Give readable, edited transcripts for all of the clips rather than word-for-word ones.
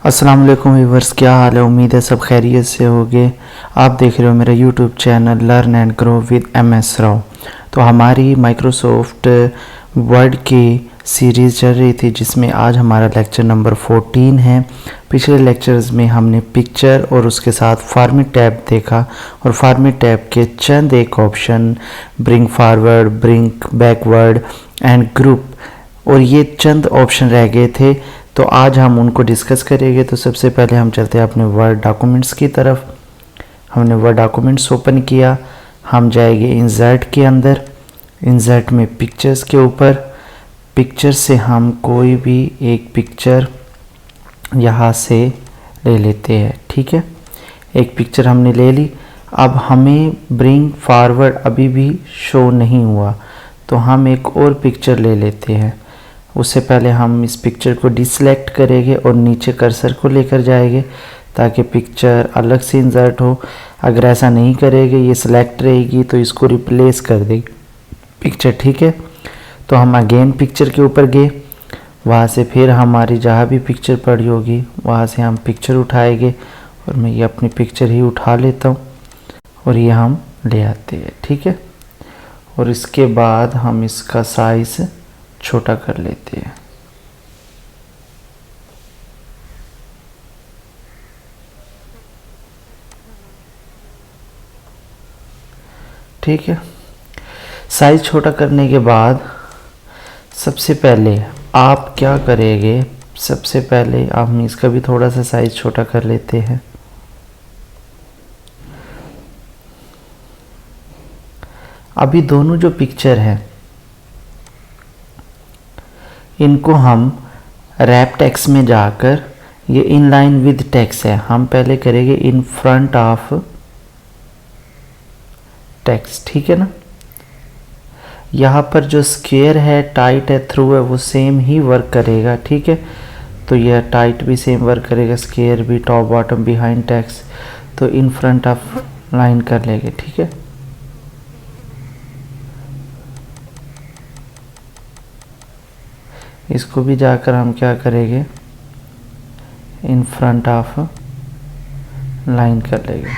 अस्सलाम वालेकुम व्यूवर्स, क्या हाल है। उम्मीद है सब खैरियत से होगे। आप देख रहे हो मेरा YouTube channel learn and grow with MS Rao. तो हमारी माइक्रोसॉफ्ट वर्ड की सीरीज़ चल रही थी जिसमें आज हमारा लेक्चर नंबर 14 है। पिछले लेक्चर्स में हमने पिक्चर और उसके साथ फॉर्मेट टैब देखा और फॉर्मेट टैब के चंद एक option bring forward, bring backward and group, और ये चंद ऑप्शन रह गए थे। तो आज हम उनको डिस्कस करेंगे। तो सबसे पहले हम चलते हैं अपने वर्ड डॉक्यूमेंट्स की तरफ। हमने वर्ड डॉक्यूमेंट्स ओपन किया, हम जाएंगे इंसर्ट के अंदर। इंसर्ट में पिक्चर्स के ऊपर, पिक्चर से हम कोई भी एक पिक्चर यहाँ से ले लेते हैं। ठीक है, एक पिक्चर हमने ले ली। अब हमें ब्रिंग फॉरवर्ड अभी भी शो नहीं हुआ, तो हम एक और पिक्चर ले लेते हैं। उससे पहले हम इस पिक्चर को डिसलेक्ट करेंगे और नीचे कर्सर को लेकर जाएंगे ताकि पिक्चर अलग से इंसर्ट हो। अगर ऐसा नहीं करेंगे, ये सिलेक्ट रहेगी तो इसको रिप्लेस कर देगी पिक्चर। ठीक है, तो हम अगेन पिक्चर के ऊपर गए, वहाँ से फिर हमारी जहाँ भी पिक्चर पड़ी होगी वहाँ से हम पिक्चर उठाएंगे, और मैं ये अपनी पिक्चर ही उठा लेता हूँ और ये हम ले आते हैं। ठीक है, और इसके बाद हम इसका साइज़ छोटा कर लेते हैं। ठीक है, साइज़ छोटा करने के बाद सबसे पहले आप क्या करेंगे, सबसे पहले हम इसका भी थोड़ा सा साइज़ छोटा कर लेते हैं। अभी दोनों जो पिक्चर हैं इनको हम रैप टेक्स्ट में जाकर, ये इन लाइन विद टेक्स्ट है, हम पहले करेंगे इन फ्रंट ऑफ टेक्स्ट। ठीक है ना, यहाँ पर जो स्क्वायर है, टाइट है, थ्रू है, वो सेम ही वर्क करेगा। ठीक है, तो यह टाइट भी सेम वर्क करेगा, स्क्वायर भी, टॉप बॉटम बिहाइंड टेक्स्ट, तो इन फ्रंट ऑफ लाइन कर लेंगे। ठीक है, इसको भी जाकर हम क्या करेंगे, इन फ्रंट ऑफ लाइन कर लेंगे।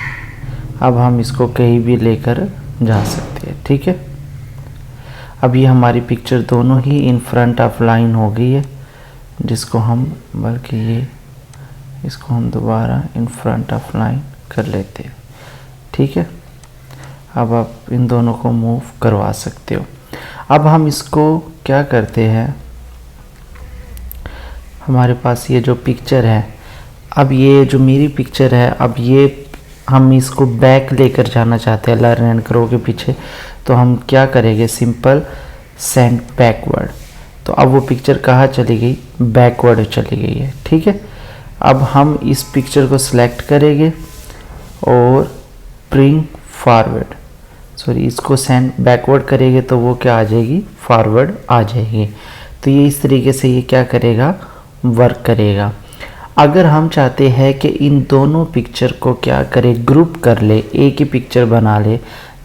अब हम इसको कहीं भी लेकर जा सकते हैं। ठीक है, अब ये हमारी पिक्चर दोनों ही इन फ्रंट ऑफ लाइन हो गई है, जिसको हम, बल्कि ये इसको हम दोबारा इन फ्रंट ऑफ लाइन कर लेते हैं। ठीक है, अब आप इन दोनों को मूव करवा सकते हो। अब हम इसको क्या करते हैं, हमारे पास ये जो पिक्चर है, अब ये जो मेरी पिक्चर है, अब ये हम इसको बैक लेकर जाना चाहते हैं लर्न एंड ग्रो के पीछे, तो हम क्या करेंगे, सिंपल सेंड बैकवर्ड। तो अब वो पिक्चर कहाँ चली गई, बैकवर्ड चली गई है। ठीक है, अब हम इस पिक्चर को सिलेक्ट करेंगे और ब्रिंग फॉरवर्ड, सॉरी इसको सेंड बैकवर्ड करेंगे तो वो क्या आ जाएगी, फॉरवर्ड आ जाएगी। तो ये इस तरीके से ये क्या करेगा, वर्क करेगा। अगर हम चाहते हैं कि इन दोनों पिक्चर को क्या करें, ग्रुप कर ले, एक ही पिक्चर बना ले,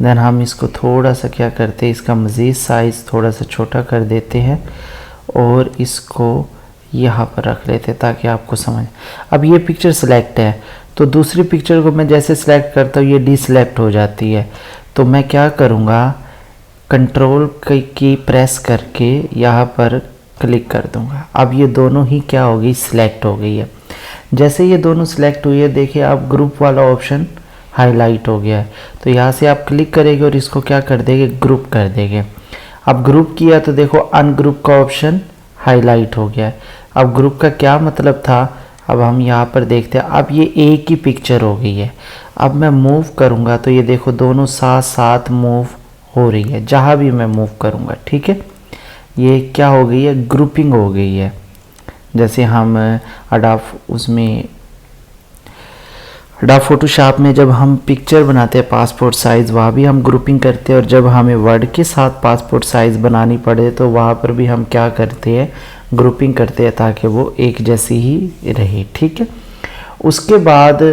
देन हम इसको थोड़ा सा क्या करते हैं, इसका मज़ीद साइज़ थोड़ा सा छोटा कर देते हैं और इसको यहाँ पर रख लेते हैं ताकि आपको समझ। अब ये पिक्चर सिलेक्ट है, तो दूसरी पिक्चर को मैं जैसे सिलेक्ट करता हूँ ये डिसलेक्ट हो जाती है। तो मैं क्या करूँगा, कंट्रोल की प्रेस करके यहाँ पर क्लिक कर दूंगा। अब ये दोनों ही क्या हो गई, सिलेक्ट हो गई है। जैसे ये दोनों सिलेक्ट हुई है, देखिए अब ग्रुप वाला ऑप्शन हाईलाइट हो गया है। तो यहाँ से आप क्लिक करेंगे और इसको क्या कर देंगे, ग्रुप कर देंगे। अब ग्रुप किया तो देखो अनग्रुप का ऑप्शन हाईलाइट हो गया है। अब ग्रुप का क्या मतलब था, अब हम यहाँ पर देखते हैं, अब ये एक ही पिक्चर हो गई है। अब मैं मूव करूँगा तो ये देखो दोनों साथ साथ मूव हो रही है जहाँ भी मैं मूव करूँगा। ठीक है, ये क्या हो गई है, ग्रुपिंग हो गई है। जैसे हम उसमें अडोब फोटोशॉप में जब हम पिक्चर बनाते हैं पासपोर्ट साइज़, वहाँ भी हम ग्रुपिंग करते हैं, और जब हमें वर्ड के साथ पासपोर्ट साइज़ बनानी पड़े तो वहाँ पर भी हम क्या करते हैं, ग्रुपिंग करते हैं ताकि वो एक जैसी ही रहे। ठीक है, उसके बाद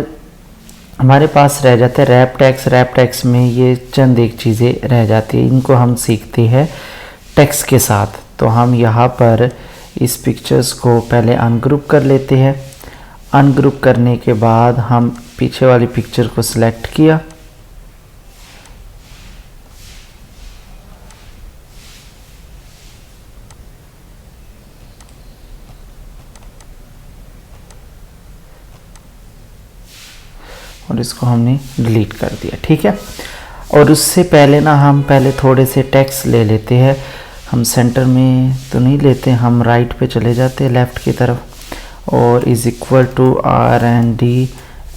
हमारे पास रह जाता है रैप टेक्स्ट। रैप टेक्स्ट में ये चंद एक चीज़ें रह जाती है, इनको हम सीखते हैं टेक्स्ट के साथ। तो हम यहाँ पर इस पिक्चर्स को पहले अनग्रुप कर लेते हैं। अनग्रुप करने के बाद हम पीछे वाली पिक्चर को सिलेक्ट किया, और इसको हमने डिलीट कर दिया। ठीक है, और उससे पहले ना हम पहले थोड़े से टेक्स्ट ले लेते हैं। हम सेंटर में तो नहीं लेते, हम राइट पे चले जाते हैं लेफ़्ट की तरफ, और is equal to R&D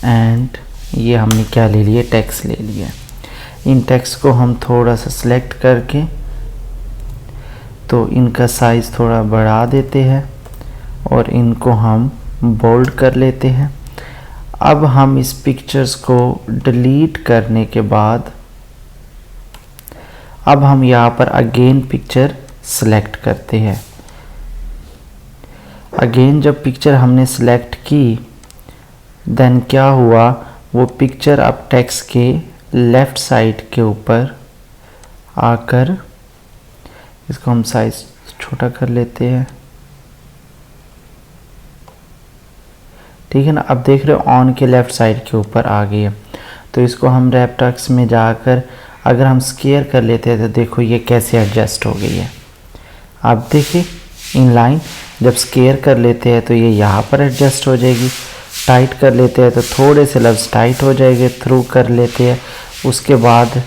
and ये हमने क्या ले लिए, टेक्स्ट ले लिया। इन टेक्स्ट को हम थोड़ा सा सिलेक्ट करके तो इनका साइज़ थोड़ा बढ़ा देते हैं और इनको हम बोल्ड कर लेते हैं। अब हम इस पिक्चर्स को डिलीट करने के बाद अब हम यहाँ पर अगेन पिक्चर सेलेक्ट करते हैं। अगेन जब पिक्चर हमने सेलेक्ट की, देन क्या हुआ, वो पिक्चर अब टेक्स्ट के लेफ़्ट साइड के ऊपर आकर, इसको हम साइज छोटा कर लेते हैं। ठीक है ना, अब देख रहे हो ऑन के लेफ़्ट साइड के ऊपर आ गई है। तो इसको हम रैप टेक्स्ट में जाकर अगर हम स्केयर कर लेते हैं तो देखो ये कैसे एडजस्ट हो गई है। आप देखिए इन लाइन जब स्केयर कर लेते हैं तो ये यहाँ पर एडजस्ट हो जाएगी, टाइट कर लेते हैं तो थोड़े से लफ्ज़ टाइट हो जाएंगे, थ्रू कर लेते हैं। उसके बाद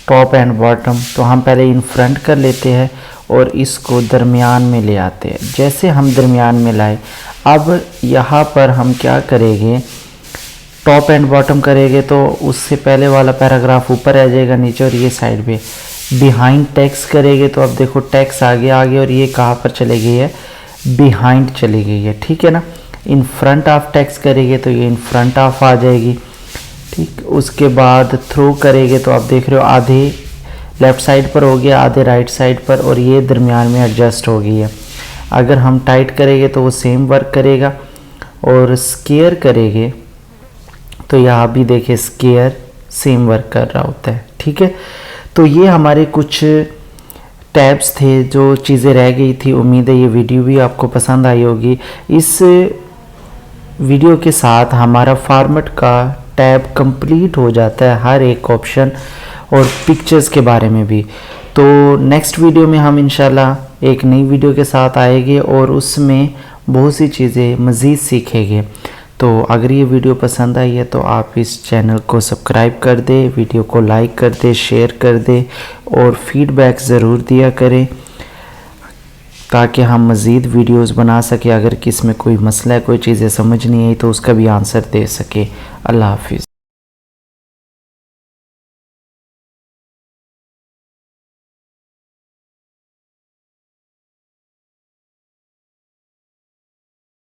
टॉप एंड बॉटम, तो हम पहले इन फ्रंट कर लेते हैं और इसको दरमियान में ले आते हैं। जैसे हम दरमियान में लाए, अब यहाँ पर हम क्या करेंगे, टॉप एंड बॉटम करेंगे तो उससे पहले वाला पैराग्राफ ऊपर आ जाएगा नीचे और ये साइड पे। बिहाइंड टेक्स्ट करेंगे तो अब देखो टेक्स्ट आगे आ गया और ये कहाँ पर चले गई है, बिहाइंड चली गई है। ठीक है ना, इन फ्रंट ऑफ टेक्स्ट करेंगे तो ये इन फ्रंट ऑफ आ जाएगी। ठीक, उसके बाद थ्रू करेंगे तो आप देख रहे हो आधे लेफ़्ट साइड पर हो गया, आधे राइट साइड पर, और ये दरमियान में एडजस्ट हो गई है। अगर हम टाइट करेंगे तो वो सेम वर्क करेगा, और स्केयर करेंगे तो यहाँ भी देखिए स्केयर सेम वर्क कर रहा होता है। ठीक है, तो ये हमारे कुछ टैब्स थे जो चीज़ें रह गई थी। उम्मीद है ये वीडियो भी आपको पसंद आई होगी। इस वीडियो के साथ हमारा फॉर्मेट का टैब कंप्लीट हो जाता है, हर एक ऑप्शन और पिक्चर्स के बारे में भी। तो नेक्स्ट वीडियो में हम इंशाल्लाह एक नई वीडियो के साथ आएंगे और उसमें बहुत सी चीज़ें मज़ीद सीखेंगे। तो अगर ये वीडियो पसंद आई है तो आप इस चैनल को सब्सक्राइब कर दें, वीडियो को लाइक कर दें, शेयर कर दें और फीडबैक ज़रूर दिया करें ताकि हम मज़ीद वीडियोस बना सकें। अगर किस में कोई मसला है, कोई चीज़ें समझ नहीं आई तो उसका भी आंसर दे सके। अल्लाह हाफिज़।